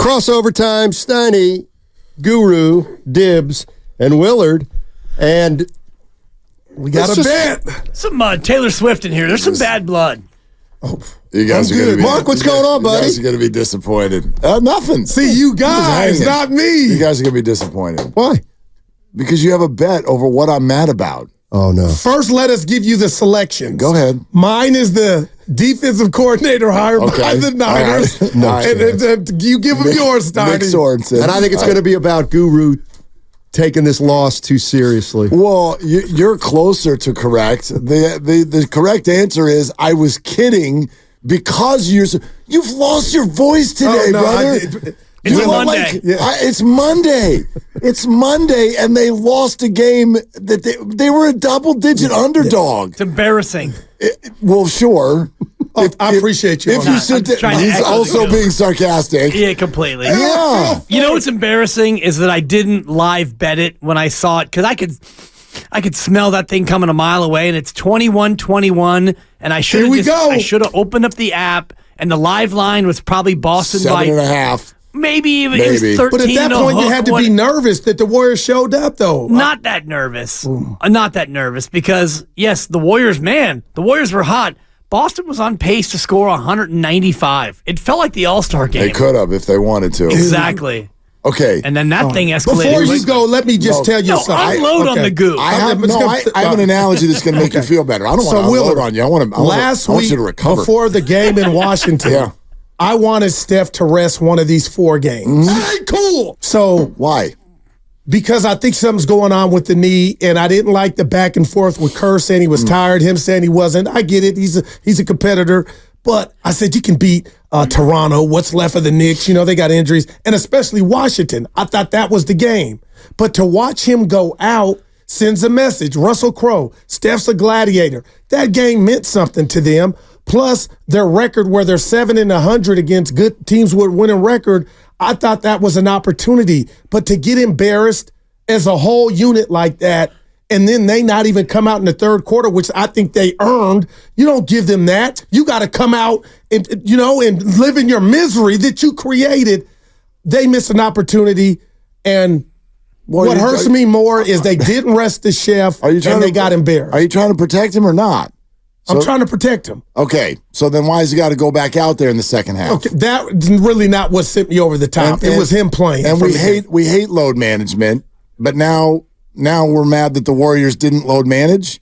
Crossover time, Steiny, Guru, Dibs, and Willard. And we got a bet. Some Taylor Swift in here. There's some bad blood. Oh, you guys are good. Be, Mark, what's going on, buddy? You guys are going to be disappointed. Nothing. See, you guys, not me. You guys are going to be disappointed. Why? Because you have a bet over what I'm mad about. Oh, no. First, let us give you the selections. Go ahead. Mine is the defensive coordinator hired by the Niners. Right. No and you give them yours, Steiny. Nick Sorensen. And I think it's going to be about Guru taking this loss too seriously. Well, you're closer to correct. The correct answer is I was kidding because you've lost your voice today, brother. It's Monday. It's Monday. It's Monday, and they lost a game that they were a double-digit underdog. It's embarrassing. Well, sure. I appreciate you. If you sit there, he's also being sarcastic. Yeah, completely. Yeah. You know what's embarrassing is that I didn't live bet it when I saw it because I could smell that thing coming a mile away, and it's 21-21, and I should have opened up the app, and the live line was probably Boston 7.5. Maybe even it was 13. But at that point, you had to be nervous that the Warriors showed up, though. Not that nervous. Not that nervous because, yes, the Warriors were hot. Boston was on pace to score 195. It felt like the All-Star game. They could have if they wanted to. Exactly. Okay. And then that thing escalated. Before you go, let me just tell you something. Unload on the goo. I have an analogy that's going to make you feel better. I don't want to unload on you. I want you to recover. Before the game in Washington, I wanted Steph to rest one of these 4 games. Hey, cool. So why? Because I think something's going on with the knee, and I didn't like the back and forth with Kerr saying he was tired, him saying he wasn't. I get it. He's a competitor. But I said you can beat Toronto. What's left of the Knicks? You know, they got injuries. And especially Washington. I thought that was the game. But to watch him go out sends a message. Russell Crowe, Steph's a gladiator. That game meant something to them. Plus their record where they're 7-100 against good teams with winning record, I thought that was an opportunity. But to get embarrassed as a whole unit like that, and then they not even come out in the third quarter, which I think they earned, you don't give them that. You got to come out and live in your misery that you created. They missed an opportunity, and what hurts me more is they didn't rest the chef, and they got embarrassed. Are you trying to protect him or not? I'm trying to protect him. Okay, so then why has he got to go back out there in the second half? Okay, that's really not what sent me over the top. It was him playing. And we hate load management, but now we're mad that the Warriors didn't load manage.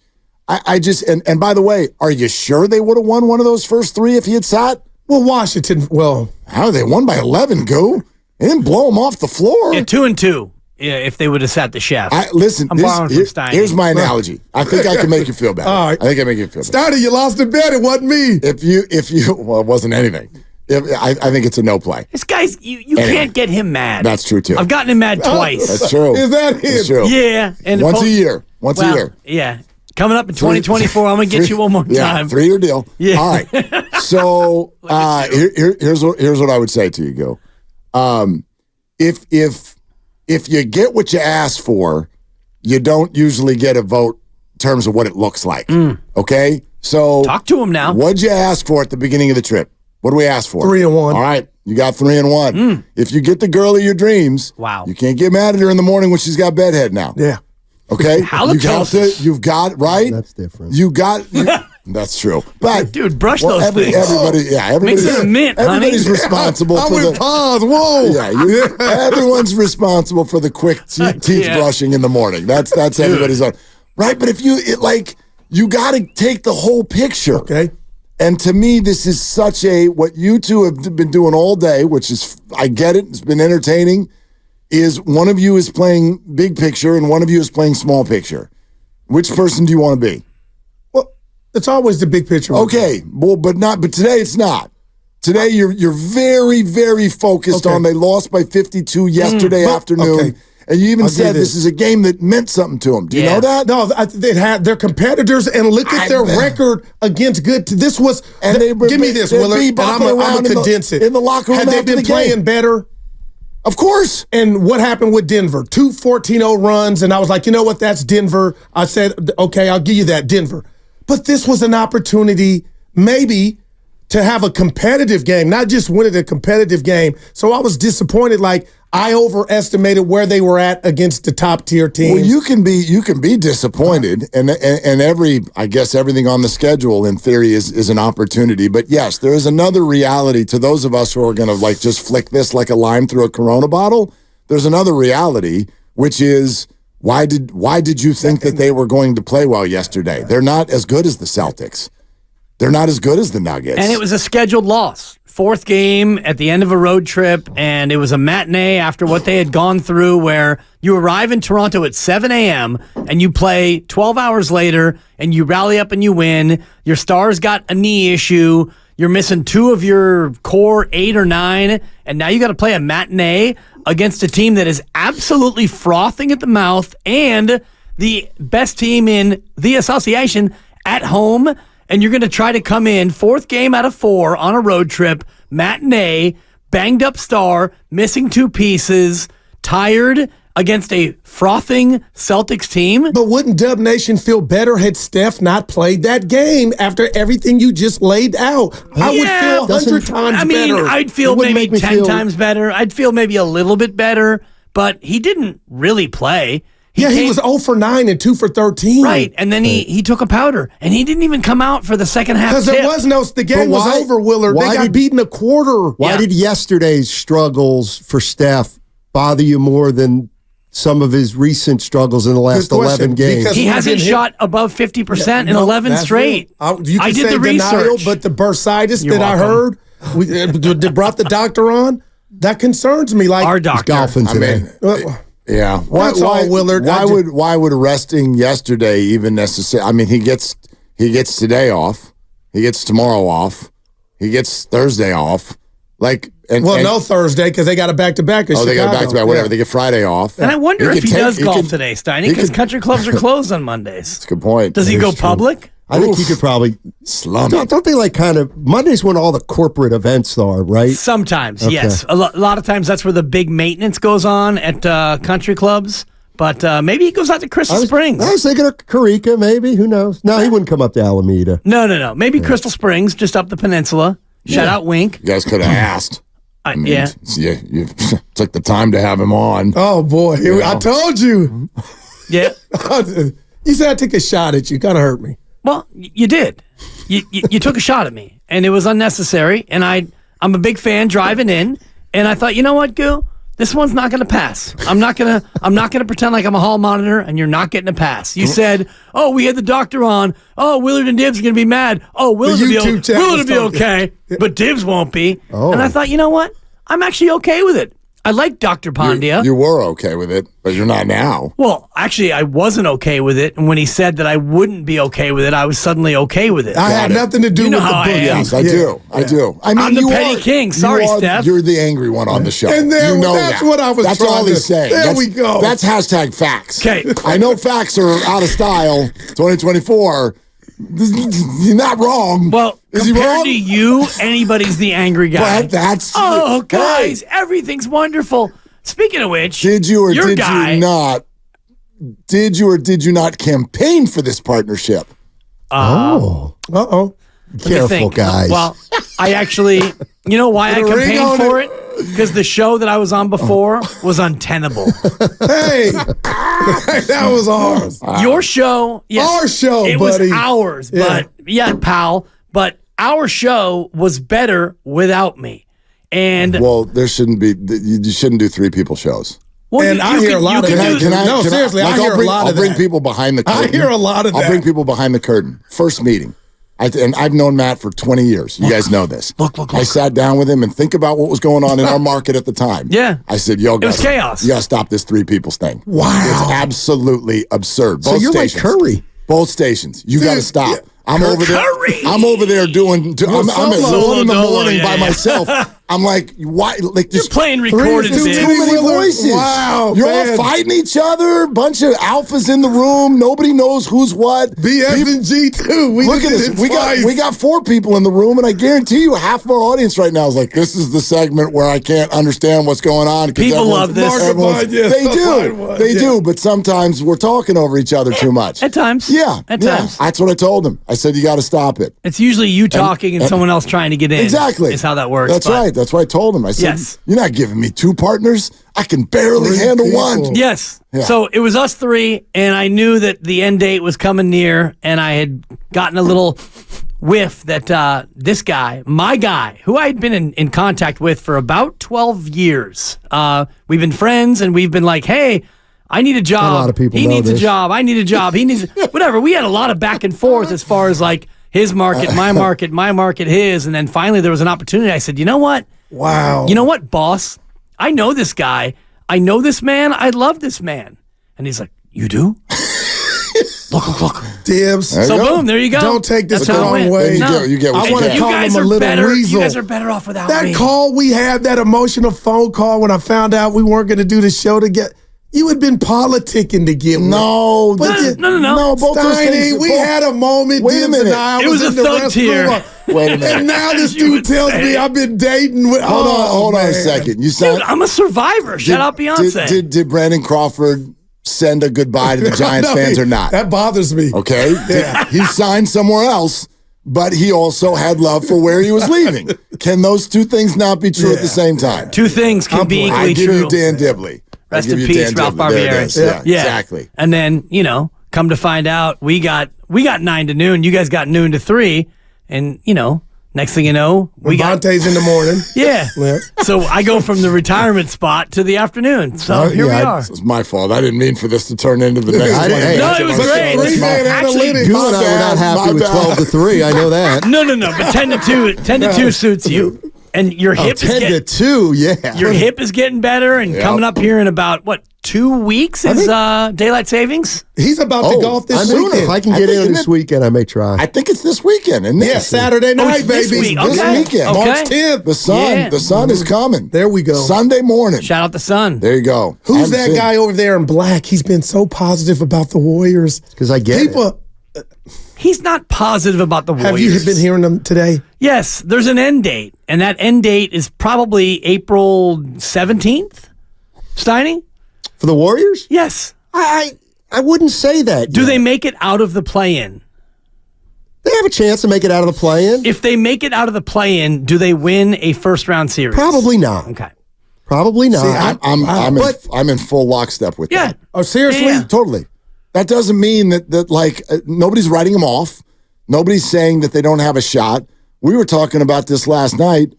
And by the way, are you sure they would have won one of those first 3 if he had sat? Well, Washington, how they won by 11, Go? They didn't blow him off the floor. Yeah, 2-2. Yeah, if they would have sat the chef. Listen, I'm borrowing from Steiny. Here's my analogy. I think I can make you feel better. All right. I think I make you feel better. Steiny, you lost the bet. It wasn't me. If you, well, it wasn't anything. I think it's a no play. This guy's, you can't get him mad. That's true, too. I've gotten him mad twice. That's true. Is that him? That's true. Yeah. And Once a year. Yeah. Coming up in 2024, I'm going to get you one more time. Yeah, 3-year deal. Yeah. All right. So here's what I would say to you, Go. If you get what you asked for, you don't usually get a vote in terms of what it looks like. Okay? So talk to him now. What'd you ask for at the beginning of the trip? What do we ask for? 3-1. All right. You got 3-1. If you get the girl of your dreams, you can't get mad at her in the morning when she's got bedhead now. Yeah. Okay? You've got right? That's different. That's true. But dude, brush those things. Everybody's responsible for the pause. Whoa. Yeah, everyone's responsible for the quick teeth brushing in the morning. That's everybody's on. Right, but if you got to take the whole picture. Okay. And to me, this is such what you two have been doing all day, which is, I get it, it's been entertaining, is one of you is playing big picture and one of you is playing small picture. Which person do you want to be? Well, it's always the big picture. Okay, but today it's not. Today you're very, very focused on they lost by 52 yesterday afternoon. Okay. And you even said this is a game that meant something to them. Do you know that? No, they had their competitors, and look at their record against good. This was, and give me this, Willard, and I'm going to condense it. In the locker room, had they been playing better? Of course. And what happened with Denver? 2 14-0 runs, and I was like, you know what? That's Denver. I said, okay, I'll give you that, Denver. But this was an opportunity, maybe, to have a competitive game, not just winning a competitive game. So I was disappointed. Like, I overestimated where they were at against the top tier teams. Well, you can be disappointed, and I guess everything on the schedule in theory is an opportunity. But yes, there is another reality to those of us who are going to like just flick this like a lime through a Corona bottle. There's another reality, which is why did you think that they were going to play well yesterday? They're not as good as the Celtics. They're not as good as the Nuggets. And it was a scheduled loss. Fourth game at the end of a road trip, and it was a matinee after what they had gone through where you arrive in Toronto at 7 a.m. and you play 12 hours later and you rally up and you win. Your star's got a knee issue. You're missing 2 of your core 8 or 9, and now you got to play a matinee against a team that is absolutely frothing at the mouth and the best team in the association at home. And you're going to try to come in 4th game out of 4 on a road trip, matinee, banged up star, missing 2 pieces, tired against a frothing Celtics team. But wouldn't Dub Nation feel better had Steph not played that game after everything you just laid out? I would feel 100 times better. I'd feel maybe 10 times better. I'd feel maybe a little bit better, but he didn't really play. He was 0 for 9 and 2 for 13. Right, and then he took a powder, and he didn't even come out for the second half. Because the game was over, Willard. They got beaten a quarter. Why did yesterday's struggles for Steph bother you more than some of his recent struggles in the last 11 games? Because he hasn't shot above 50% in 11 straight. You can say the research. But the bursitis that I heard, they brought the doctor on, that concerns me. Like our doctor. Golfing today. Yeah. Why, Willard? Why would resting yesterday even necessary? I mean, he gets today off. He gets tomorrow off. He gets Thursday off. No Thursday because they got a back-to-back. They got a back-to-back. Whatever. Yeah. They get Friday off. And I wonder if he does golf today, Steiny, because country clubs are closed on Mondays. That's a good point. Does he go public? I think he could probably slum it. Don't they like kind of Mondays when all the corporate events are, right? Sometimes, yes. A lot of times that's where the big maintenance goes on at country clubs. But maybe he goes out to Crystal Springs. I was thinking of Carica, maybe. Who knows? No, he wouldn't come up to Alameda. No. Maybe Crystal Springs, just up the peninsula. Shout out Wink. You guys could have asked. You took the time to have him on. Oh, boy. I told you. Yeah. You said I took a shot at you. Kind of hurt me. Well, you did. You took a shot at me, and it was unnecessary. And I'm a big fan driving in, and I thought, you know what, Goo? This one's not going to pass. I'm not going to pretend like I'm a hall monitor, and you're not getting a pass. You said, "Oh, we had the doctor on. Oh, Willard and Dibs are going to be mad. Oh, Willard will be okay, but Dibs won't be." Oh. And I thought, you know what? I'm actually okay with it. I like Dr. Pandya. You were okay with it, but you're not now. Well, actually, I wasn't okay with it. And when he said that I wouldn't be okay with it, I was suddenly okay with it. I had nothing to do with the book. Yes, I do. I do. I mean, I'm the petty king. Sorry, Steph. You're the angry one on the show. And that's what I was That's all he's saying. There we go. That's hashtag facts. Okay. I know facts are out of style, 2024. You're not wrong. Well, is he compared wrong? to you, anybody's the angry guy. But that's guys, everything's wonderful. Speaking of which, did you or did you not campaign for this partnership? Careful, guys. Well, I actually, you know why I campaigned for it? Because the show that I was on before was untenable. Hey, that was ours. Your show, yes, our show, it buddy. was ours, but pal. But our show was better without me. And there shouldn't be. You shouldn't do 3 people shows. Well, and I hear a lot of that. Seriously, I hear a lot of that. I'll bring people behind the curtain. I hear a lot of that. I'll bring people behind the curtain. First meeting. And I've known Matt for 20 years. You guys know this. Look. I sat down with him and think about what was going on in our market at the time. Yeah. I said, it was chaos. You got to stop this 3 people's thing. Wow. It's absolutely absurd. So you're like Curry. Both stations. You got to stop. I'm over there. I'm over there doing. I'm at 1 in the morning by myself. I'm like, why? Like You're playing recorded, too many voices. Wow, you're man. all fighting each other. Bunch of alphas in the room. Nobody knows who's what. BF and G too. Look at this. We got 4 people in the room, and I guarantee you, half of our audience right now is like, this is the segment where I can't understand what's going on. People love this. They do. But sometimes we're talking over each other too much. At times. Yeah. At times. That's what I told him. I said, you got to stop it. It's usually you talking and someone else trying to get in. Exactly. Is how that works. That's right. That's what I told him. I said, Yes. You're not giving me 2 partners. I can barely 3 handle people. 1. Yes. Yeah. So it was us 3, and I knew that the end date was coming near, and I had gotten a little whiff that this guy, my guy, who I had been in contact with for about 12 years, we've been friends, and we've been like, hey, I need a job. A lot of people he know needs this. a job. I need a job. He needs whatever. We had a lot of back and forth as far as like his market, my market, his. And then finally there was an opportunity. I said, you know what? Wow. You know what, boss? I know this guy. I know this man. I love this man. And he's like, you do? Look. Dibs. There you So go. boom, there you go. Don't take this That's the how it wrong went. way. No. You get what I you want to get. call him a little weasel. You guys are better off without That me. call we had, that emotional phone call when I found out we weren't going to do the show together, you had been politicking to get one. No, No. both those Steiny, things. we had a moment. Wait a Dibs minute. and I It was in a the thug tier. restroom. Wait a minute. And now this You dude would tells say. me I've been dating with. Hold on a man. second. You Dude, signed. I'm a survivor. Shout out Beyonce. Did Brandon Crawford send a goodbye to the Giants No, fans or not? That bothers me. Okay. Yeah. He signed somewhere else, but he also had love for where he was leaving. Can those 2 things not be true at the same time? 2 things can be I equally give true. you Dan Dibley. Rest I give in you peace, Dan Ralph Dibley. There it Barbieri. is. Yeah, exactly. And then, come to find out, we got 9 to noon. You guys got noon to 3. And, next thing you know, we got. Monte's in the morning. Yeah. Yeah. So I go from the retirement spot to the afternoon. So here we are. It's my fault. I didn't mean for this to turn into the next I didn't- 20 hey, No, minutes it of was our show. great. It's my- Three-man Actually, analytics. You and I were not happy with 12-3. I know that. No. But 10 to 2 suits you. And your hip is 10 to getting, 2, yeah. your hip is getting better. And coming up here in about, 2 weeks is daylight savings? He's about to golf this If weekend. I can I get think in isn't this it- weekend, I may try. I think it's this weekend, isn't it? Yeah, Saturday night, it's this baby. week. This Okay. weekend. Okay. March 10th. The sun is coming. There we go. Sunday morning. Shout out the sun. There you go. I Who's haven't that seen- guy over there in black? He's been so positive about the Warriors. Because I get it. People, He's not positive about the Warriors. have you been hearing them today? Yes, there's an end date, and that end date is probably April 17th. Steiny? For the Warriors? Yes. I wouldn't say that. Do yet. they make it out of the play-in? They have a chance to make it out of the play-in? If they make it out of the play-in, do they win a first-round series? Probably not. Okay. Probably not. I'm in full lockstep with Yeah. that. Oh, seriously? Yeah. Totally. That doesn't mean that nobody's writing them off. Nobody's saying that they don't have a shot. We were talking about this last night,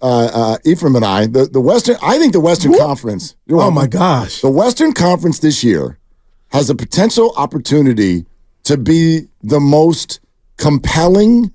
Ephraim and I. The Western, I think the Western Conference. Oh, my gosh. The Western Conference this year has a potential opportunity to be the most compelling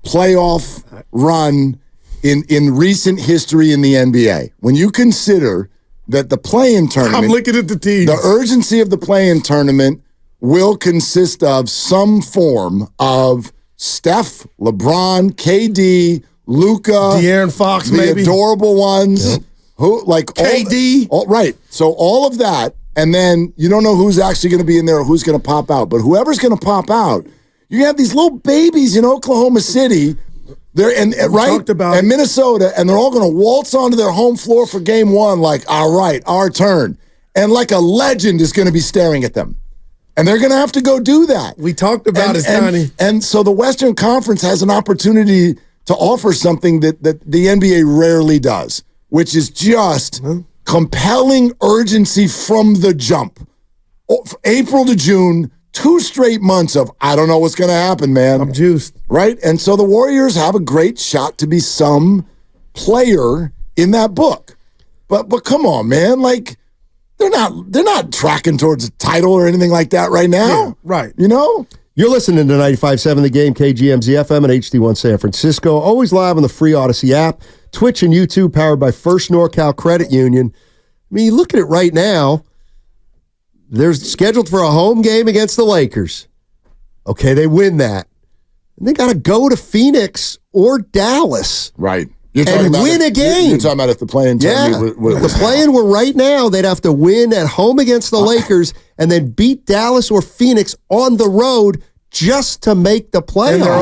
playoff run in recent history in the NBA. When you consider that the play-in tournament, I'm looking at the teams. the urgency of the play-in tournament will consist of some form of Steph, LeBron, KD, Luka, De'Aaron Fox, the maybe. adorable ones, who like KD. right. So all of that, and then you don't know who's actually going to be in there or who's going to pop out. But whoever's going to pop out, you have these little babies in Oklahoma City. They're talked about and Minnesota, and they're all going to waltz onto their home floor for game one, like, all right, our turn. And like a legend is going to be staring at them. And they're going to have to go do that. We talked about it, Steiny. And so the Western Conference has an opportunity to offer something that the NBA rarely does, which is just compelling urgency from the jump. April to June, 2 straight months of, I don't know what's going to happen, man. I'm juiced. Right? And so the Warriors have a great shot to be some player in that book. But come on, man. Like, they're not tracking towards a title or anything like that right now. Yeah, right. You know? You're listening to 95.7 The Game, KGMZ FM and HD1 San Francisco. Always live on the free Odyssey app, Twitch and YouTube, powered by First NorCal Credit Union. I mean, you look at it right now. They're scheduled for a home game against the Lakers. Okay, they win that. And they got to go to Phoenix or Dallas. Right. and win a game. You're talking about if the play-in tournament the play-in were right now, they'd have to win at home against the Lakers and then beat Dallas or Phoenix on the road just to make the playoffs. And their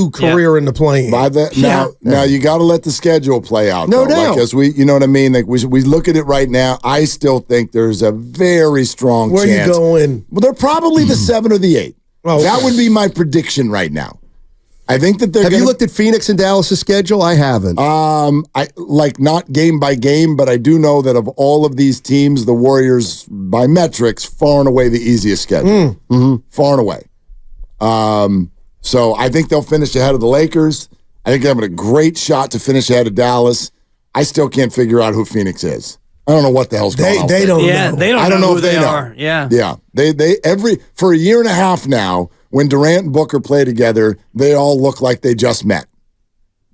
0-2 career in the play-in. Now you got to let the schedule play out. No doubt. Because you know what I mean? Like we look at it right now, I still think there's a very strong chance. Where you going? Well, they're probably the 7 or the 8. Oh, that would be my prediction right now. I think that they're. Have you looked at Phoenix and Dallas' schedule? I haven't. I like not game by game, but I do know that of all of these teams, the Warriors, by metrics, far and away the easiest schedule. Far and away. So I think they'll finish ahead of the Lakers. I think they're having a great shot to finish ahead of Dallas. I still can't figure out who Phoenix is. I don't know what the hell's going on. They don't know. Yeah, they don't I don't know who if they know. are. Yeah. Yeah. For a year and a half now, when Durant and Booker play together, they all look like they just met.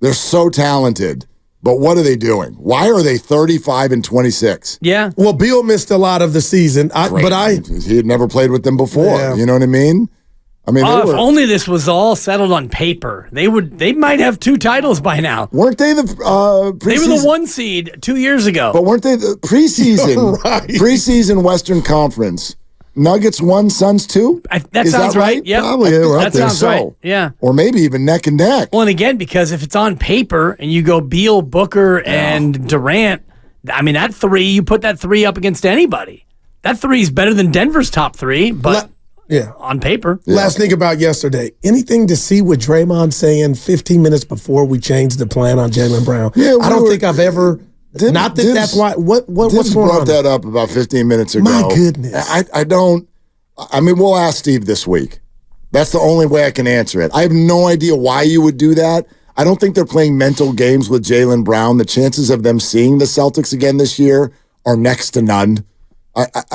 They're so talented. But what are they doing? Why are they 35 and 26? Yeah. Well, Beal missed a lot of the season, he had never played with them before. Yeah. You know what I mean? I mean, if only this was all settled on paper, they might have 2 titles by now. Weren't they the preseason? They were the 1 seed 2 years ago. But weren't they the preseason? Right. Preseason Western Conference. Nuggets 1, Suns 2? That sounds right. Yeah, Probably they were up that there. sounds right. Yeah. Or maybe even neck and neck. Well, and again, because if it's on paper and you go Beal, Booker, and Durant, I mean, that 3, you put that 3 up against anybody. That 3 is better than Denver's top 3, but on paper. Last thing about yesterday. Anything to see what Draymond saying 15 minutes before we changed the plan on Jaylen Brown? Yeah, I don't think I've ever. Not that that's why. What's going on? Brought that up about 15 minutes ago. My goodness. I don't. I mean, we'll ask Steve this week. That's the only way I can answer it. I have no idea why you would do that. I don't think they're playing mental games with Jaylen Brown. The chances of them seeing the Celtics again this year are next to none.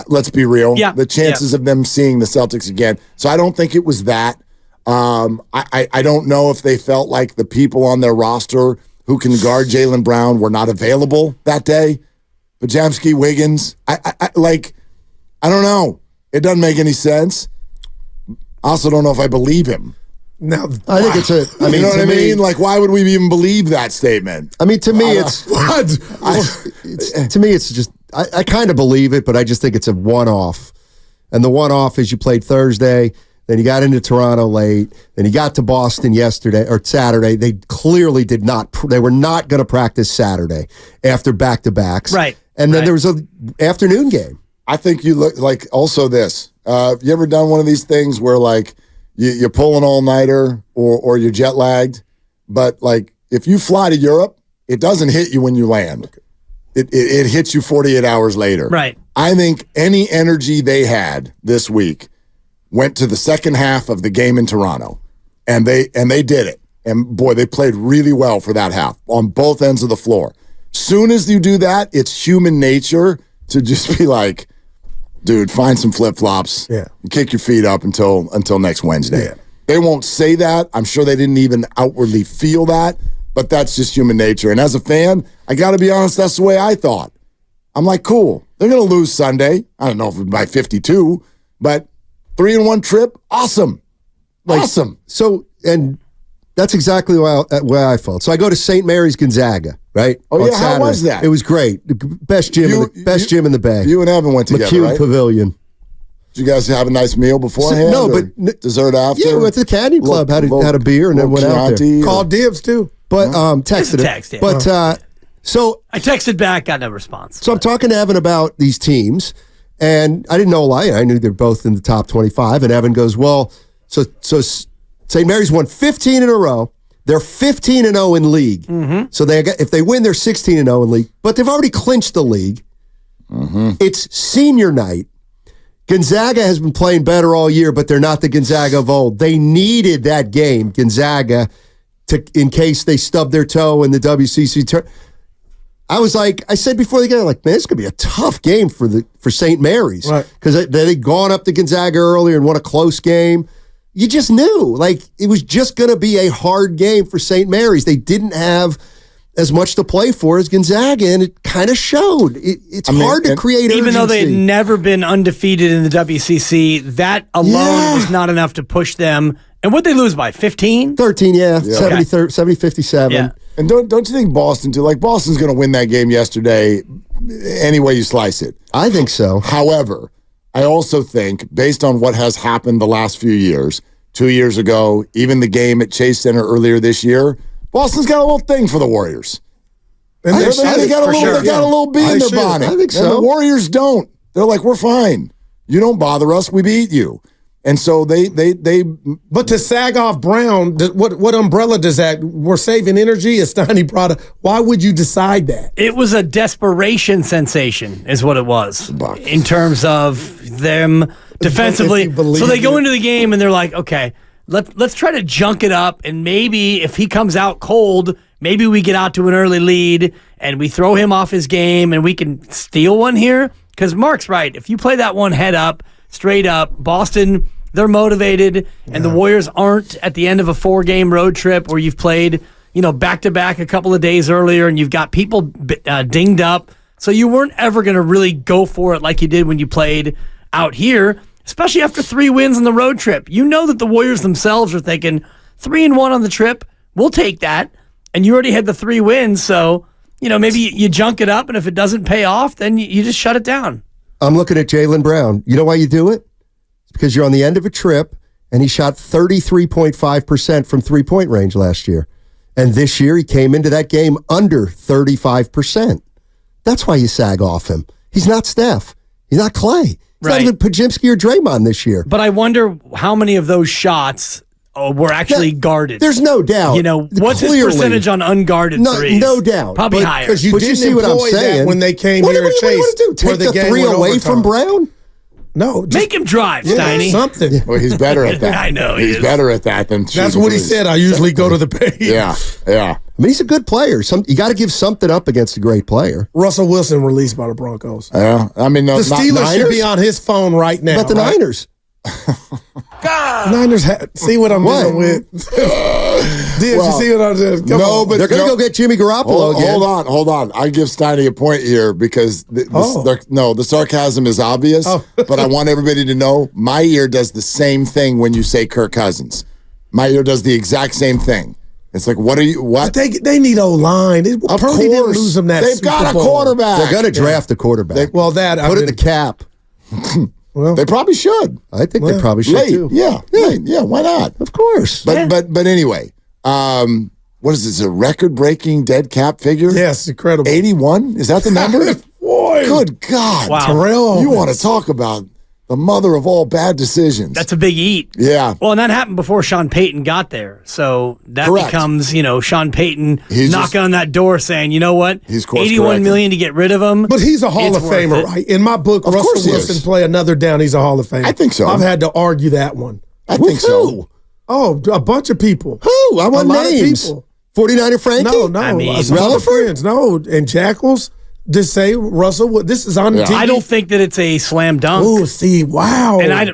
Let's be real. Yeah. The chances of them seeing the Celtics again. So I don't think it was that. I don't know if they felt like the people on their roster who can guard Jaylen Brown were not available that day. Podziemski, Wiggins. I don't know. It doesn't make any sense. I also don't know if I believe him. Now, I think it's a. I mean, you know what I me, mean? Like, why would we even believe that statement? I mean, to me, it's what? to me, it's just. I kind of believe it, but I just think it's a one-off. And the one-off is you played Thursday, then you got into Toronto late, then you got to Boston yesterday or Saturday. They clearly did not. They were not going to practice Saturday after back-to-backs. Right. And then there was an afternoon game. I think you look like also this. You ever done one of these things where like you pull an all-nighter or you're jet lagged, but like if you fly to Europe, it doesn't hit you when you land. It hits you 48 hours later. Right. I think any energy they had this week went to the second half of the game in Toronto, and they did it. And boy, they played really well for that half on both ends of the floor. Soon as you do that, it's human nature to just be like, dude, find some flip-flops. Yeah. And kick your feet up until next Wednesday. Yeah. They won't say that. I'm sure they didn't even outwardly feel that, but that's just human nature. And as a fan, I got to be honest, that's the way I thought. I'm like, cool. They're going to lose Sunday. I don't know if it's by 52, but 3-1 trip, awesome. Awesome. So, and that's exactly where I felt. So I go to St. Mary's Gonzaga, right? Oh, on yeah, how Saturday. was that? It was great. Best gym in the Bay. You and Evan went together, McCune right? Pavilion. Did you guys have a nice meal beforehand? No, or but dessert after? Yeah, we went to the Canyon Club, had a beer, and then went out there. Called dibs too. But texted Text, it. yeah. But so I texted back, got no response. So I'm talking to Evan about these teams, and I didn't know a lot. I knew they're both in the top 25, and Evan goes, well, so St. Mary's won 15 in a row. They're 15-0 in league. Mm-hmm. So if they win, they're 16-0 in league. But they've already clinched the league. Mm-hmm. It's senior night. Gonzaga has been playing better all year, but they're not the Gonzaga of old. They needed that game, Gonzaga, in case they stubbed their toe in the WCC tournament. I said before the game, man, it's going to be a tough game for St. Mary's. Right. Because they'd gone up to Gonzaga earlier and won a close game. You just knew, it was just going to be a hard game for St. Mary's. They didn't have as much to play for as Gonzaga, and it kind of showed. It's hard to create urgency. Even though they had never been undefeated in the WCC, that alone was not enough to push them. And what'd they lose by, 15? 13, yeah. 70-57. Yeah. And don't you think Boston too? Like Boston's going to win that game yesterday, any way you slice it. I think so. However, I also think, based on what has happened the last few years, 2 years ago, even the game at Chase Center earlier this year, Boston's got a little thing for the Warriors. And they got a little bee in their bonnet. I think so. And the Warriors don't. They're like, we're fine. You don't bother us. We beat you. And so they. But to sag off Brown, what umbrella does that? We're saving energy. A Steiny product. Why would you decide that? It was a desperation sensation, is what it was, in terms of them defensively. So they go into the game and they're like, okay, let's try to junk it up, and maybe if he comes out cold, maybe we get out to an early lead and we throw him off his game and we can steal one here. Because Mark's right. If you play that one head up, straight up, Boston, they're motivated, and the Warriors aren't at the end of a 4-game road trip where you've played, back-to-back a couple of days earlier and you've got people dinged up. So you weren't ever going to really go for it like you did when you played out here, especially after 3 wins on the road trip. You know that the Warriors themselves are thinking 3-1 on the trip, we'll take that. And you already had the 3 wins, so maybe you junk it up, and if it doesn't pay off, then you just shut it down. I'm looking at Jaylen Brown. You know why you do it? It's because you're on the end of a trip, and he shot 33.5% from three-point range last year. And this year, he came into that game under 35%. That's why you sag off him. He's not Steph. He's not Clay. He's not even Pajimski or Draymond this year. But I wonder how many of those shots were actually guarded. There's no doubt. What's his percentage on unguarded threes? No doubt. Probably higher. Because you see what I'm saying when they came here at Chase. What do you want to do? Take the 3 away from Brown? No. Make him drive, Steiny. Something. Well, he's better at that. I know he's better at that than That's what he said. I usually go to the paint. Yeah. I mean, he's a good player. You got to give something up against a great player. Russell Wilson released by the Broncos. Yeah. I mean, the Steelers should be on his phone right now. But the Niners. Niners see what I'm dealing with. Dibs, you see what I'm doing? But they're going to go get Jimmy Garoppolo again. Hold on. I give Steiny a point here because the sarcasm is obvious, but I want everybody to know my ear does the same thing when you say Kirk Cousins. My ear does the exact same thing. It's like, what? But they need O-line. Of course. Didn't lose them that They've got a quarterback. They're going to draft a quarterback. Put it in the cap. Well, they probably should. I think they probably should too. Yeah. Why not? Of course. But anyway, what is this? A record-breaking dead cap figure? Yes, incredible. 81? Is that the number? Boy, good God, wow. Terrell! You want to talk about the mother of all bad decisions? That's a big eat. Yeah. Well, and that happened before Sean Payton got there, so that becomes Sean Payton knocking on that door saying, you know what, he's $81 million to get rid of him. But he's a Hall of Famer, right? In my book, Russell Wilson play another down. He's a Hall of Famer. I think so. I've had to argue that one. I think so. Oh, a bunch of people. Who? I want names. 49er Frankie? No. I mean, friends. No, and Jackals. Just say Russell. This is on the TV. I don't think that it's a slam dunk. Oh, see, wow. And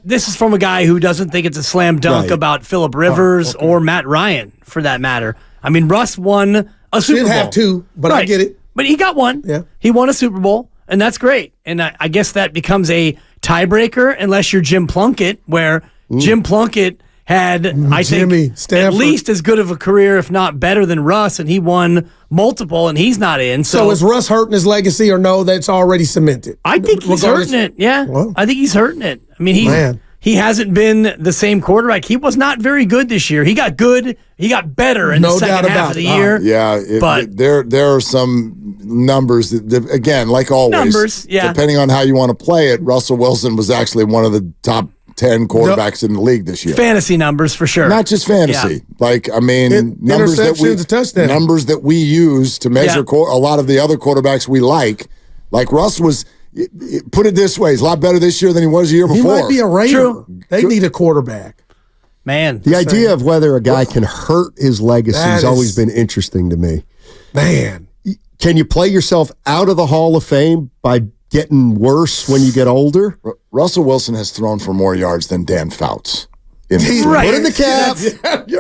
this is from a guy who doesn't think it's a slam dunk about Phillip Rivers or Matt Ryan, for that matter. I mean, Russ won a Super Bowl. Didn't have to, but I get it. But he got one. Yeah, he won a Super Bowl, and that's great. And I guess that becomes a tiebreaker unless you're Jim Plunkett, where Jim Plunkett had, I think, at least as good of a career, if not better than Russ, and he won multiple, and he's not in. So is Russ hurting his legacy, or no, that's already cemented? I think he's hurting it, yeah. Well, I think he's hurting it. I mean, he hasn't been the same quarterback. He was not very good this year. He got good. He got better in the second half of the year. But there are some numbers that, again, like always, depending on how you want to play it, Russell Wilson was actually one of the top 10 quarterbacks in the league this year. Fantasy numbers for sure. Not just fantasy. Yeah. Like, I mean, numbers that we use to measure a lot of the other quarterbacks we like. Like Russ was, put it this way, he's a lot better this year than he was the year before. He might be a Raider. True. They need a quarterback. Man. The idea of whether a guy can hurt his legacy has always been interesting to me. Man. Can you play yourself out of the Hall of Fame by getting worse when you get older? Russell Wilson has thrown for more yards than Dan Fouts. Put in the cap.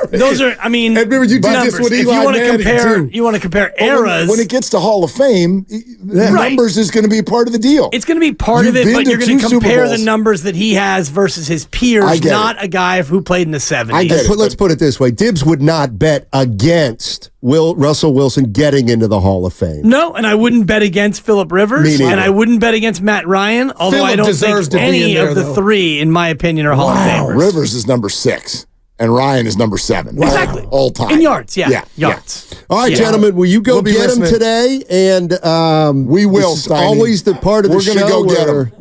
Those are, I mean, and remember you did numbers. This with Eli You want to compare eras. When it gets to Hall of Fame, numbers is going to be part of the deal. It's going to be part of it, but you're going to compare the numbers that he has versus his peers, not a guy who played in the 70s. Let's put it this way. Dibs would not bet against Russell Wilson getting into the Hall of Fame. No, and I wouldn't bet against Phillip Rivers, and I wouldn't bet against Matt Ryan, although Phillip I don't deserves think to be any in there, of the though. three, in my opinion, are Hall of Famers. Rivers is number 6, and Ryan is number 7. Exactly. All time. In yards, yards. All right, gentlemen, will you go get him today? And we will, this is always the part of the show. We're going to go get him.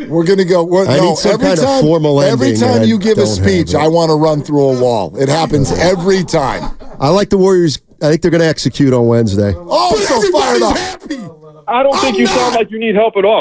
We're going to go. I need some kind of formal ending. Every time you give a speech, I want to run through a wall. It happens every time. I like the Warriors. I think they're going to execute on Wednesday. Oh, so fired up. I don't think you sound like you need help at all.